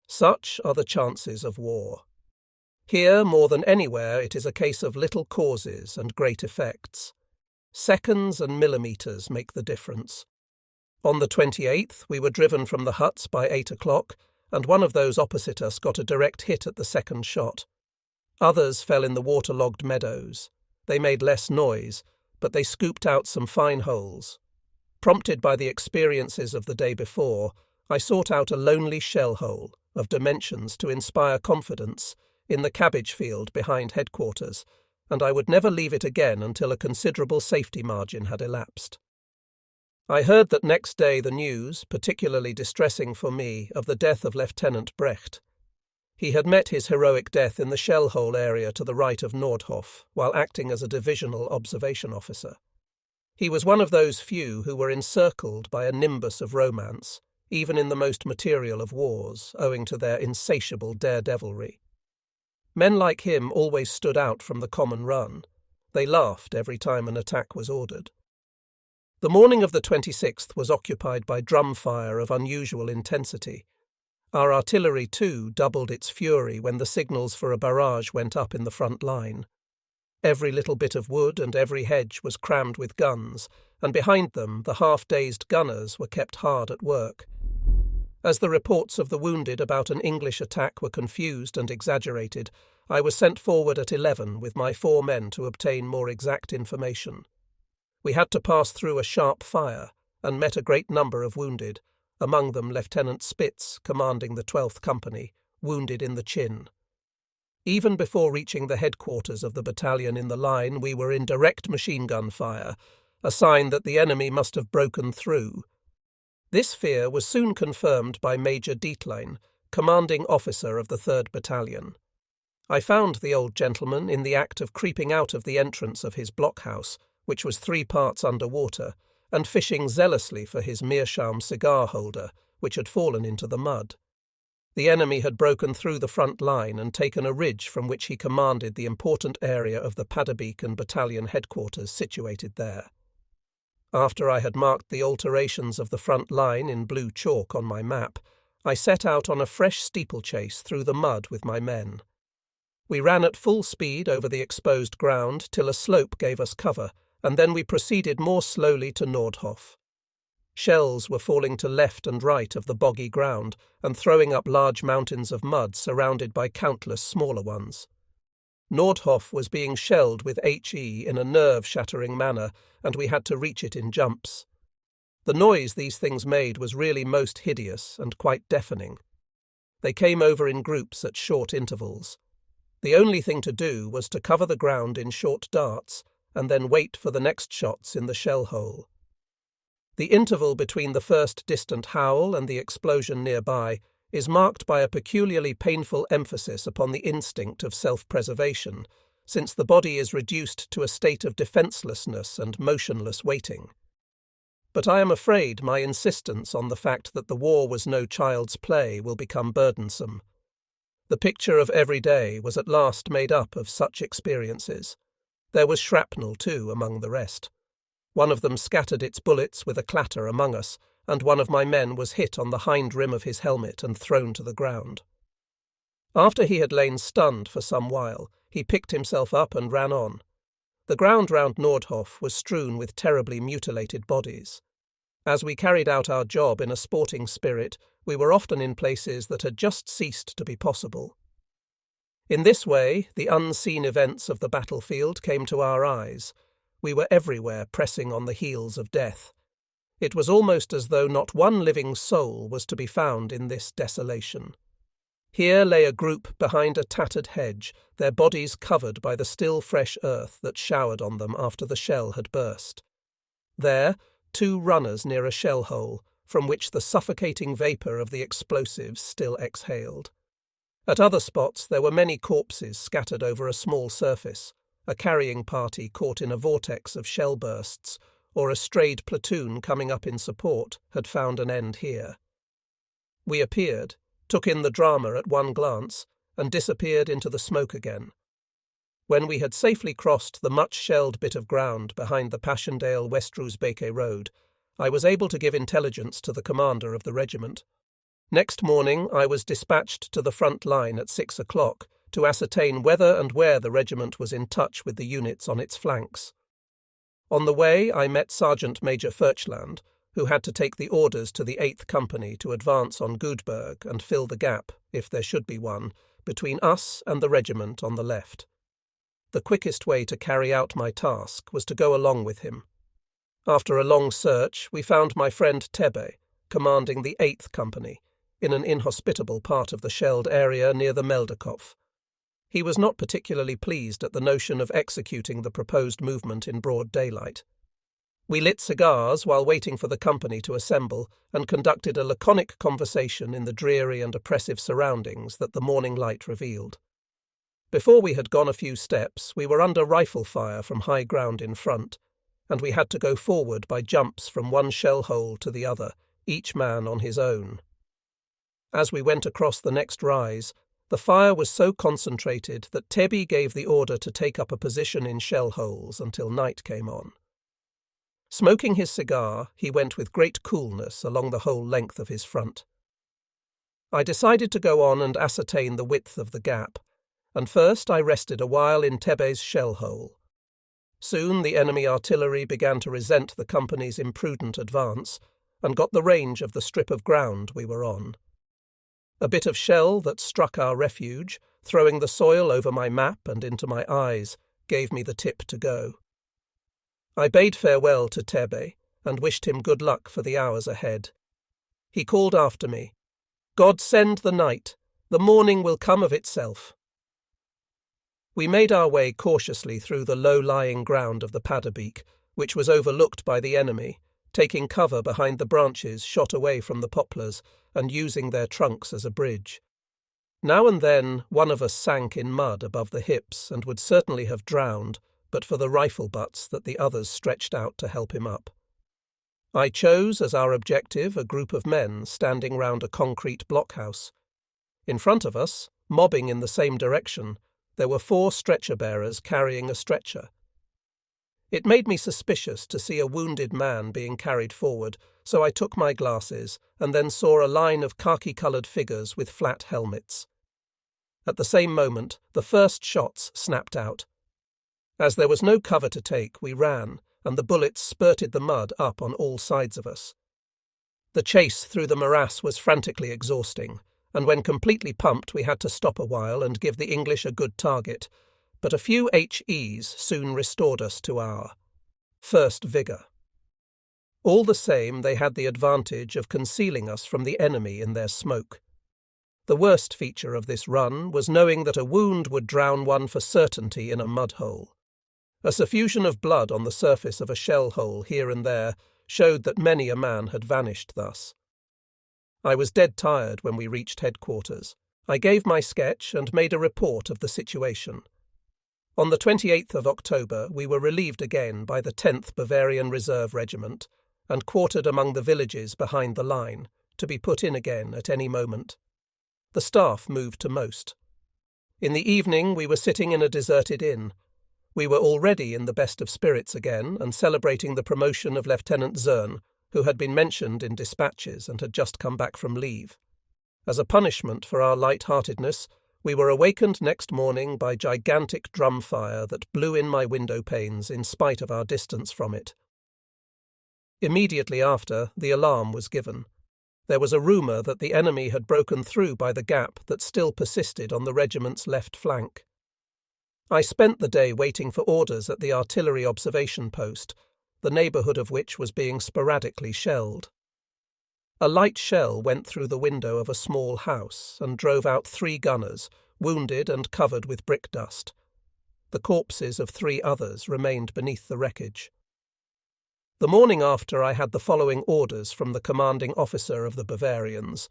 Speaker 1: Such are the chances of war. Here, more than anywhere, it is a case of little causes and great effects. Seconds and millimetres make the difference. On the 28th, we were driven from the huts by 8 o'clock, and one of those opposite us got a direct hit at the second shot. Others fell in the waterlogged meadows. They made less noise, but they scooped out some fine holes. Prompted by the experiences of the day before, I sought out a lonely shell hole, of dimensions to inspire confidence, in the cabbage field behind headquarters, and I would never leave it again until a considerable safety margin had elapsed. I heard that next day the news, particularly distressing for me, of the death of Lieutenant Brecht. He had met his heroic death in the shell hole area to the right of Nordhof, while acting as a divisional observation officer. He was one of those few who were encircled by a nimbus of romance, even in the most material of wars, owing to their insatiable daredevilry. Men like him always stood out from the common run. They laughed every time an attack was ordered. The morning of the 26th was occupied by drum fire of unusual intensity. Our artillery, too, doubled its fury when the signals for a barrage went up in the front line. Every little bit of wood and every hedge was crammed with guns, and behind them the half-dazed gunners were kept hard at work. As the reports of the wounded about an English attack were confused and exaggerated, I was sent forward at 11 with my 4 men to obtain more exact information. We had to pass through a sharp fire, and met a great number of wounded, among them Lieutenant Spitz, commanding the 12th Company, wounded in the chin. Even before reaching the headquarters of the battalion in the line, we were in direct machine-gun fire, a sign that the enemy must have broken through. This fear was soon confirmed by Major Dietlein, commanding officer of the 3rd Battalion. I found the old gentleman in the act of creeping out of the entrance of his blockhouse, which was 3 parts under water, and fishing zealously for his meerschaum cigar-holder, which had fallen into the mud. The enemy had broken through the front line and taken a ridge from which he commanded the important area of the Paderbeek battalion headquarters situated there. After I had marked the alterations of the front line in blue chalk on my map, I set out on a fresh steeplechase through the mud with my men. We ran at full speed over the exposed ground till a slope gave us cover, and then we proceeded more slowly to Nordhof. Shells were falling to left and right of the boggy ground and throwing up large mountains of mud surrounded by countless smaller ones. Nordhof was being shelled with HE in a nerve-shattering manner, and we had to reach it in jumps. The noise these things made was really most hideous and quite deafening. They came over in groups at short intervals. The only thing to do was to cover the ground in short darts and then wait for the next shots in the shell hole. The interval between the first distant howl and the explosion nearby is marked by a peculiarly painful emphasis upon the instinct of self-preservation, since the body is reduced to a state of defencelessness and motionless waiting. But I am afraid my insistence on the fact that the war was no child's play will become burdensome. The picture of every day was at last made up of such experiences. There was shrapnel, too, among the rest. One of them scattered its bullets with a clatter among us, and one of my men was hit on the hind rim of his helmet and thrown to the ground. After he had lain stunned for some while, he picked himself up and ran on. The ground round Nordhof was strewn with terribly mutilated bodies. As we carried out our job in a sporting spirit, we were often in places that had just ceased to be possible. In this way, the unseen events of the battlefield came to our eyes. We were everywhere pressing on the heels of death. It was almost as though not one living soul was to be found in this desolation. Here lay a group behind a tattered hedge, their bodies covered by the still fresh earth that showered on them after the shell had burst. There, 2 runners near a shell hole, from which the suffocating vapour of the explosives still exhaled. At other spots there were many corpses scattered over a small surface, a carrying party caught in a vortex of shell bursts, or a strayed platoon coming up in support had found an end here. We appeared, took in the drama at one glance, and disappeared into the smoke again. When we had safely crossed the much-shelled bit of ground behind the Passchendaele-Westruusbeke road, I was able to give intelligence to the commander of the regiment. Next morning I was dispatched to the front line at 6 o'clock to ascertain whether and where the regiment was in touch with the units on its flanks. On the way I met Sergeant Major Furchland, who had to take the orders to the 8th Company to advance on Gudberg and fill the gap, if there should be one, between us and the regiment on the left. The quickest way to carry out my task was to go along with him. After a long search, we found my friend Tebe, commanding the 8th Company, in an inhospitable part of the shelled area near the Meldekopf. He was not particularly pleased at the notion of executing the proposed movement in broad daylight. We lit cigars while waiting for the company to assemble and conducted a laconic conversation in the dreary and oppressive surroundings that the morning light revealed. Before we had gone a few steps, we were under rifle fire from high ground in front, and we had to go forward by jumps from one shell hole to the other, each man on his own. As we went across the next rise, the fire was so concentrated that Tebi gave the order to take up a position in shell holes until night came on. Smoking his cigar, he went with great coolness along the whole length of his front. I decided to go on and ascertain the width of the gap, and first I rested a while in Tebe's shell hole. Soon the enemy artillery began to resent the company's imprudent advance, and got the range of the strip of ground we were on. A bit of shell that struck our refuge, throwing the soil over my map and into my eyes, gave me the tip to go. I bade farewell to Tebe and wished him good luck for the hours ahead. He called after me, "God send the night, the morning will come of itself." We made our way cautiously through the low-lying ground of the Paderbeek, which was overlooked by the enemy, taking cover behind the branches shot away from the poplars and using their trunks as a bridge. Now and then one of us sank in mud above the hips and would certainly have drowned but for the rifle butts that the others stretched out to help him up. I chose as our objective a group of men standing round a concrete blockhouse. In front of us, mobbing in the same direction, there were 4 stretcher-bearers carrying a stretcher. It made me suspicious to see a wounded man being carried forward, so I took my glasses and then saw a line of khaki-coloured figures with flat helmets. At the same moment, the first shots snapped out. As there was no cover to take, we ran, and the bullets spurted the mud up on all sides of us. The chase through the morass was frantically exhausting, and when completely pumped we had to stop a while and give the English a good target, but a few HEs soon restored us to our first vigour. All the same, they had the advantage of concealing us from the enemy in their smoke. The worst feature of this run was knowing that a wound would drown one for certainty in a mud hole. A suffusion of blood on the surface of a shell hole here and there showed that many a man had vanished thus. I was dead tired when we reached headquarters. I gave my sketch and made a report of the situation. On the 28th of October we were relieved again by the 10th Bavarian Reserve Regiment and quartered among the villages behind the line, to be put in again at any moment. The staff moved to Most. In the evening we were sitting in a deserted inn. We were already in the best of spirits again and celebrating the promotion of Lieutenant Zern, who had been mentioned in dispatches and had just come back from leave. As a punishment for our light-heartedness, we were awakened next morning by gigantic drum fire that blew in my window panes in spite of our distance from it. Immediately after, the alarm was given. There was a rumour that the enemy had broken through by the gap that still persisted on the regiment's left flank. I spent the day waiting for orders at the artillery observation post, the neighbourhood of which was being sporadically shelled. A light shell went through the window of a small house and drove out 3 gunners, wounded and covered with brick dust. The corpses of 3 others remained beneath the wreckage. The morning after I had the following orders from the commanding officer of the Bavarians.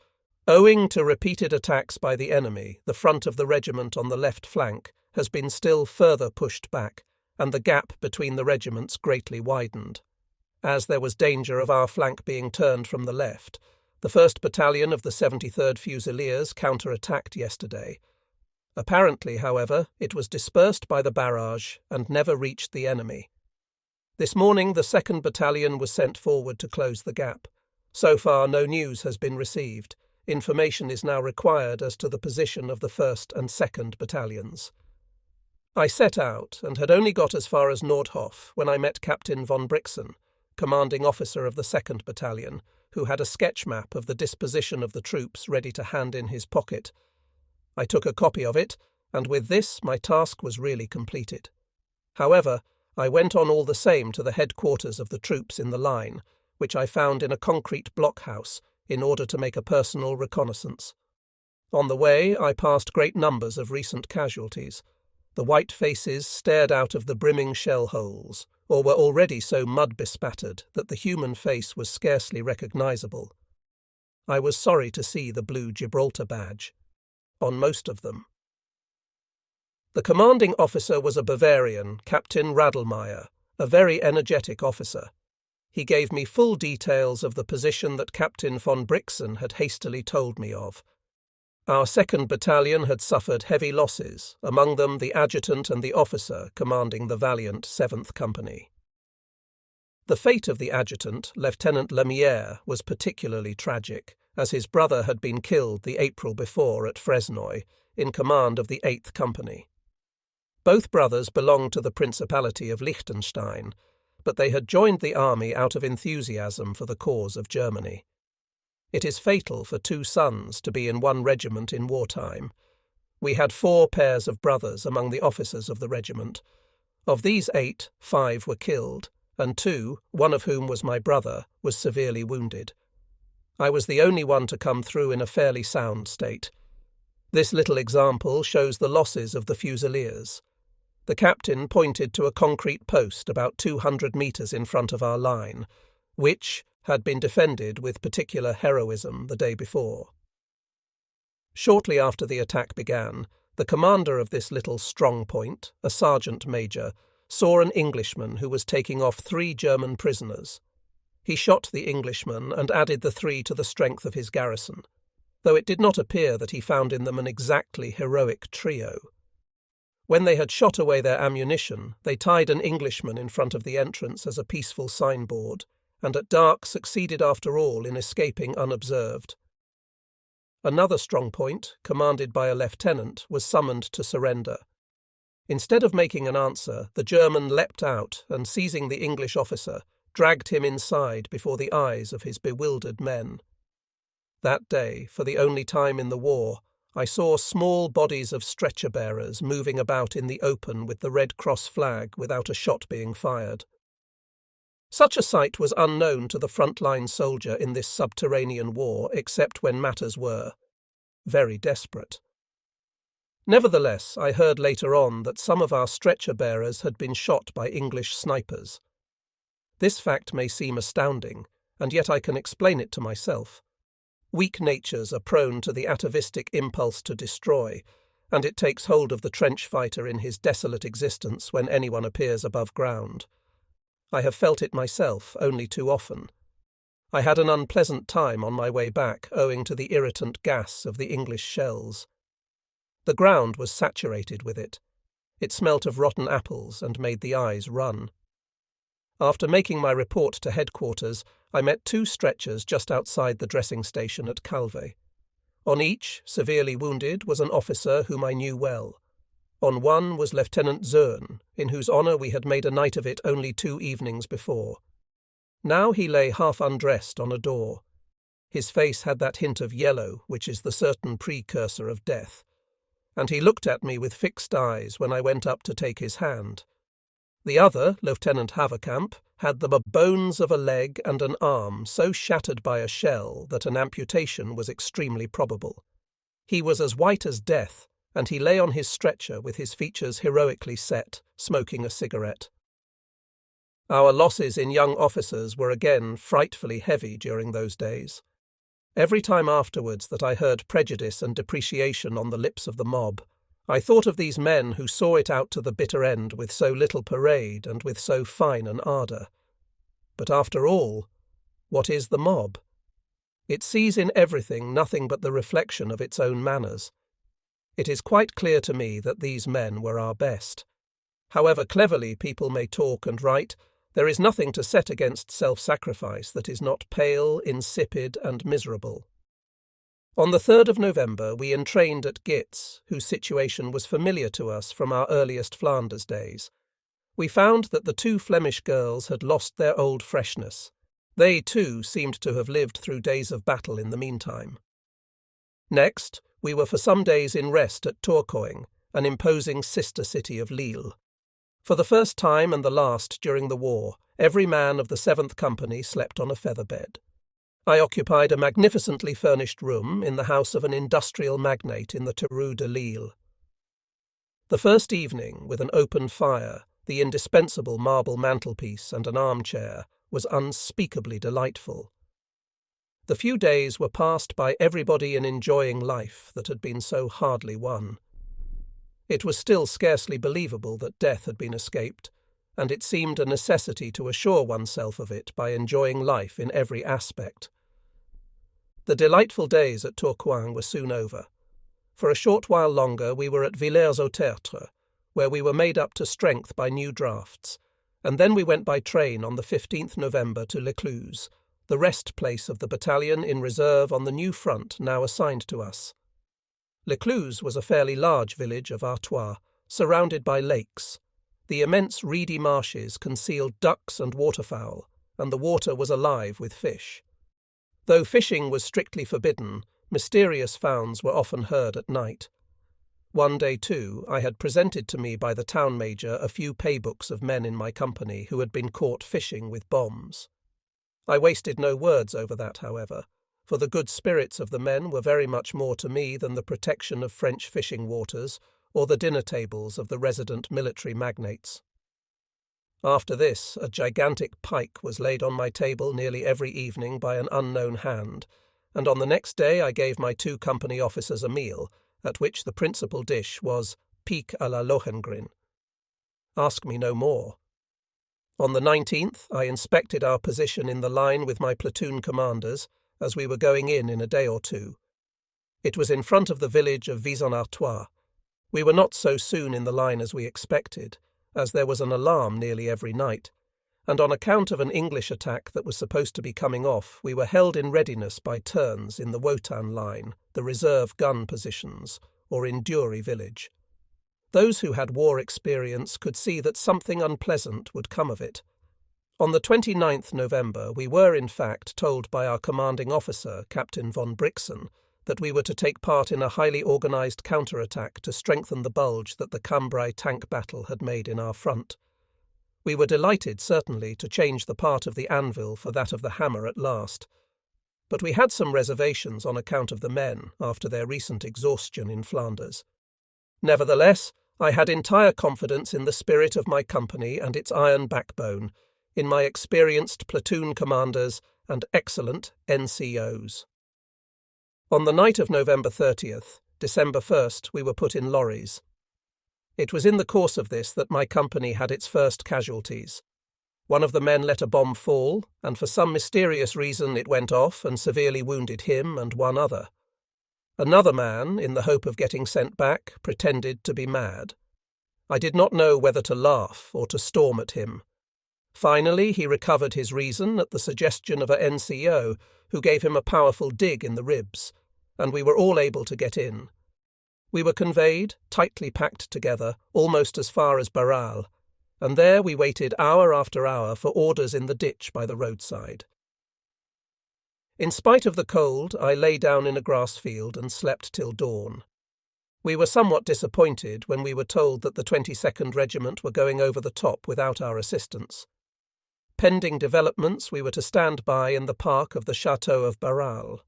Speaker 1: Owing to repeated attacks by the enemy, the front of the regiment on the left flank has been still further pushed back, and the gap between the regiments greatly widened. As there was danger of our flank being turned from the left, the 1st Battalion of the 73rd Fusiliers counter-attacked yesterday. Apparently, however, it was dispersed by the barrage and never reached the enemy. This morning the 2nd Battalion was sent forward to close the gap. So far no news has been received. Information is now required as to the position of the 1st and 2nd Battalions. I set out and had only got as far as Nordhof when I met Captain von Brixen, commanding officer of the 2nd Battalion, who had a sketch map of the disposition of the troops ready to hand in his pocket. I took a copy of it, and with this my task was really completed. However, I went on all the same to the headquarters of the troops in the line, which I found in a concrete blockhouse, in order to make a personal reconnaissance. On the way I passed great numbers of recent casualties. The white faces stared out of the brimming shell holes, or were already so mud-bespattered that the human face was scarcely recognisable. I was sorry to see the blue Gibraltar badge on most of them. The commanding officer was a Bavarian, Captain Radlmeyer, a very energetic officer. He gave me full details of the position that Captain von Brixen had hastily told me of. Our 2nd Battalion had suffered heavy losses, among them the adjutant and the officer commanding the valiant 7th Company. The fate of the adjutant, Lieutenant Lemierre, was particularly tragic, as his brother had been killed the April before at Fresnoy, in command of the 8th Company. Both brothers belonged to the Principality of Liechtenstein, but they had joined the army out of enthusiasm for the cause of Germany. It is fatal for 2 sons to be in one regiment in wartime. We had 4 pairs of brothers among the officers of the regiment. Of these 8, 5 were killed, and 2, one of whom was my brother, was severely wounded. I was the only one to come through in a fairly sound state. This little example shows the losses of the Fusiliers. The captain pointed to a concrete post about 200 metres in front of our line, which had been defended with particular heroism the day before. Shortly after the attack began, the commander of this little strong point, a sergeant major, saw an Englishman who was taking off 3 German prisoners. He shot the Englishman and added the 3 to the strength of his garrison, though it did not appear that he found in them an exactly heroic trio. When they had shot away their ammunition, they tied an Englishman in front of the entrance as a peaceful signboard, and at dark succeeded after all in escaping unobserved. Another strong point, commanded by a lieutenant, was summoned to surrender. Instead of making an answer, the German leapt out and, seizing the English officer, dragged him inside before the eyes of his bewildered men. That day, for the only time in the war, I saw small bodies of stretcher-bearers moving about in the open with the Red Cross flag without a shot being fired. Such a sight was unknown to the front-line soldier in this subterranean war, except when matters were very desperate. Nevertheless, I heard later on that some of our stretcher-bearers had been shot by English snipers. This fact may seem astounding, and yet I can explain it to myself. Weak natures are prone to the atavistic impulse to destroy, and it takes hold of the trench fighter in his desolate existence when anyone appears above ground. I have felt it myself only too often. I had an unpleasant time on my way back owing to the irritant gas of the English shells. The ground was saturated with it. It smelt of rotten apples and made the eyes run. After making my report to headquarters, I met 2 stretchers just outside the dressing station at Calvi. On each, severely wounded, was an officer whom I knew well. On one was Lieutenant Zurn, in whose honour we had made a night of it only 2 evenings before. Now he lay half undressed on a door. His face had that hint of yellow which is the certain precursor of death, and he looked at me with fixed eyes when I went up to take his hand. The other, Lieutenant Haverkamp, had the bones of a leg and an arm so shattered by a shell that an amputation was extremely probable. He was as white as death, and he lay on his stretcher with his features heroically set, smoking a cigarette. Our losses in young officers were again frightfully heavy during those days. Every time afterwards that I heard prejudice and depreciation on the lips of the mob, I thought of these men who saw it out to the bitter end with so little parade and with so fine an ardour. But after all, what is the mob? It sees in everything nothing but the reflection of its own manners. It is quite clear to me that these men were our best. However cleverly people may talk and write, there is nothing to set against self-sacrifice that is not pale, insipid, and miserable. On the 3rd of November we entrained at Gitz, whose situation was familiar to us from our earliest Flanders days. We found that the 2 Flemish girls had lost their old freshness. They, too, seemed to have lived through days of battle in the meantime. Next, we were for some days in rest at Tourcoing, an imposing sister city of Lille. For the first time and the last during the war, every man of the 7th Company slept on a feather bed. I occupied a magnificently furnished room in the house of an industrial magnate in the Rue de Lille. The first evening, with an open fire, the indispensable marble mantelpiece and an armchair, was unspeakably delightful. The few days were passed by everybody in enjoying life that had been so hardly won. It was still scarcely believable that death had been escaped, and it seemed a necessity to assure oneself of it by enjoying life in every aspect. The delightful days at Tourcoing were soon over. For a short while longer we were at Villers-aux-Tertres, where we were made up to strength by new drafts, and then we went by train on the 15th November to Lecluse, the rest place of the battalion in reserve on the new front now assigned to us. Lecluse was a fairly large village of Artois, surrounded by lakes. The immense reedy marshes concealed ducks and waterfowl, and the water was alive with fish. Though fishing was strictly forbidden, mysterious founds were often heard at night. One day, too, I had presented to me by the town major a few paybooks of men in my company who had been caught fishing with bombs. I wasted no words over that, however, for the good spirits of the men were very much more to me than the protection of French fishing waters or the dinner tables of the resident military magnates. After this, a gigantic pike was laid on my table nearly every evening by an unknown hand, and on the next day I gave my 2 company officers a meal, at which the principal dish was pique à la Lohengrin. Ask me no more. On the 19th, I inspected our position in the line with my platoon commanders, as we were going in a day or 2. It was in front of the village of Vis-en-Artois. We were not so soon in the line as we expected, as there was an alarm nearly every night, and on account of an English attack that was supposed to be coming off, we were held in readiness by turns in the Wotan line, the reserve gun positions, or in Dury village. those who had war experience could see that something unpleasant would come of it. On the 29th November, we were in fact told by our commanding officer, Captain von Brixen, that we were to take part in a highly organised counterattack to strengthen the bulge that the Cambrai tank battle had made in our front. We were delighted, certainly, to change the part of the anvil for that of the hammer at last. But we had some reservations on account of the men after their recent exhaustion in Flanders. Nevertheless, I had entire confidence in the spirit of my company and its iron backbone, in my experienced platoon commanders and excellent NCOs. On the night of November 30th, December 1st, we were put in lorries. It was in the course of this that my company had its first casualties. One of the men let a bomb fall, and for some mysterious reason it went off and severely wounded him and one other. Another man, in the hope of getting sent back, pretended to be mad. I did not know whether to laugh or to storm at him. Finally, he recovered his reason at the suggestion of a NCO, who gave him a powerful dig in the ribs, and we were all able to get in. We were conveyed, tightly packed together, almost as far as Baral, and there we waited hour after hour for orders in the ditch by the roadside. In spite of the cold, I lay down in a grass field and slept till dawn. We were somewhat disappointed when we were told that the 22nd Regiment were going over the top without our assistance. Pending developments, we were to stand by in the park of the Chateau of Baral.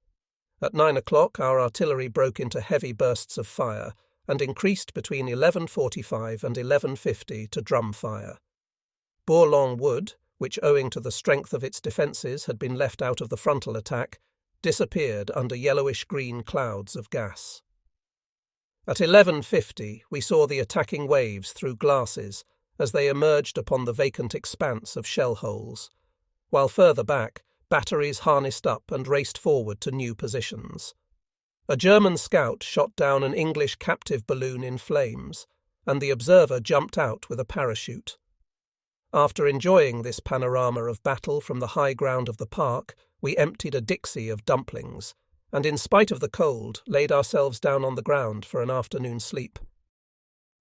Speaker 1: At 9 o'clock our artillery broke into heavy bursts of fire and increased between 11:45 and 11:50 to drum fire. Bourlon Wood, which owing to the strength of its defences had been left out of the frontal attack, disappeared under yellowish-green clouds of gas. At 11:50 we saw the attacking waves through glasses as they emerged upon the vacant expanse of shell holes, while further back batteries harnessed up and raced forward to new positions. A German scout shot down an English captive balloon in flames, and the observer jumped out with a parachute. After enjoying this panorama of battle from the high ground of the park, we emptied a dixie of dumplings, and in spite of the cold, laid ourselves down on the ground for an afternoon sleep.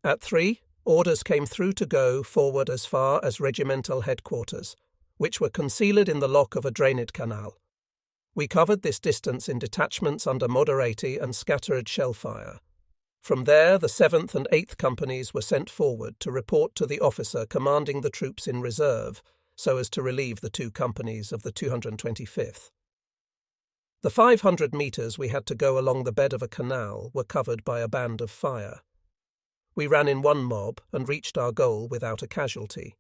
Speaker 1: At 3, orders came through to go forward as far as regimental headquarters, which were concealed in the lock of a drainage canal. We covered this distance in detachments under Moderati and scattered shell fire. From there, the 7th and 8th Companies were sent forward to report to the officer commanding the troops in reserve, so as to relieve the 2 companies of the 225th. The 500 metres we had to go along the bed of a canal were covered by a band of fire. We ran in one mob and reached our goal without a casualty.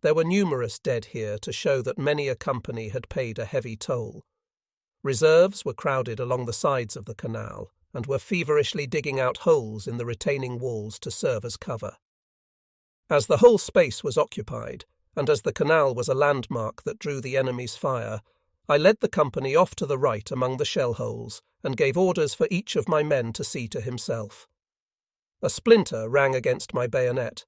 Speaker 1: There were numerous dead here to show that many a company had paid a heavy toll. Reserves were crowded along the sides of the canal and were feverishly digging out holes in the retaining walls to serve as cover. As the whole space was occupied, and as the canal was a landmark that drew the enemy's fire, I led the company off to the right among the shell holes and gave orders for each of my men to see to himself. A splinter rang against my bayonet.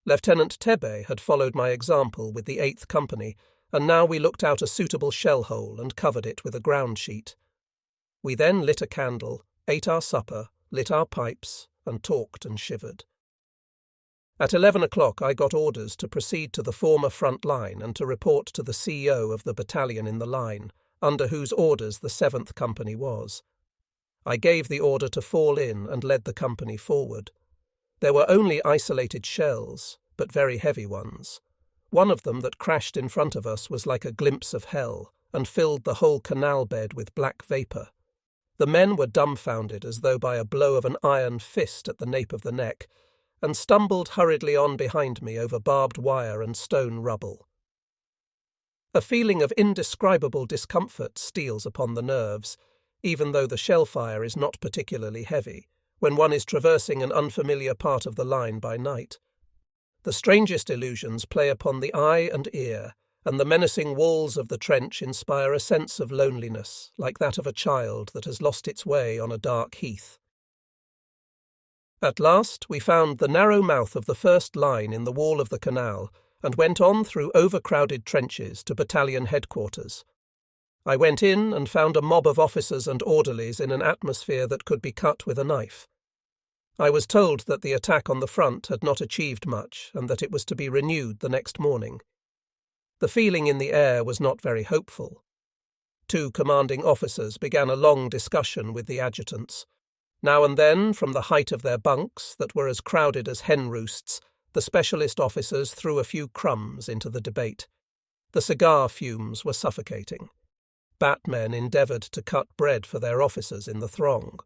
Speaker 1: Lieutenant Tebe had followed my example with the 8th Company, and now we looked out a suitable shell hole and covered it with a ground sheet. We then lit a candle, ate our supper, lit our pipes, and talked and shivered. At 11 o'clock I got orders to proceed to the former front line and to report to the CO of the battalion in the line, under whose orders the 7th Company was. I gave the order to fall in and led the company forward. There were only isolated shells, but very heavy ones. One of them that crashed in front of us was like a glimpse of hell, and filled the whole canal bed with black vapour. The men were dumbfounded as though by a blow of an iron fist at the nape of the neck, and stumbled hurriedly on behind me over barbed wire and stone rubble. A feeling of indescribable discomfort steals upon the nerves, even though the shell fire is not particularly heavy, when one is traversing an unfamiliar part of the line by night. The strangest illusions play upon the eye and ear, and the menacing walls of the trench inspire a sense of loneliness, like that of a child that has lost its way on a dark heath. At last we found the narrow mouth of the first line in the wall of the canal, and went on through overcrowded trenches to battalion headquarters. I went in and found a mob of officers and orderlies in an atmosphere that could be cut with a knife. I was told that the attack on the front had not achieved much and that it was to be renewed the next morning. The feeling in the air was not very hopeful. Two commanding officers began a long discussion with the adjutants. Now and then, from the height of their bunks, that were as crowded as hen roosts, the specialist officers threw a few crumbs into the debate. The cigar fumes were suffocating. Batmen endeavoured to cut bread for their officers in the throng.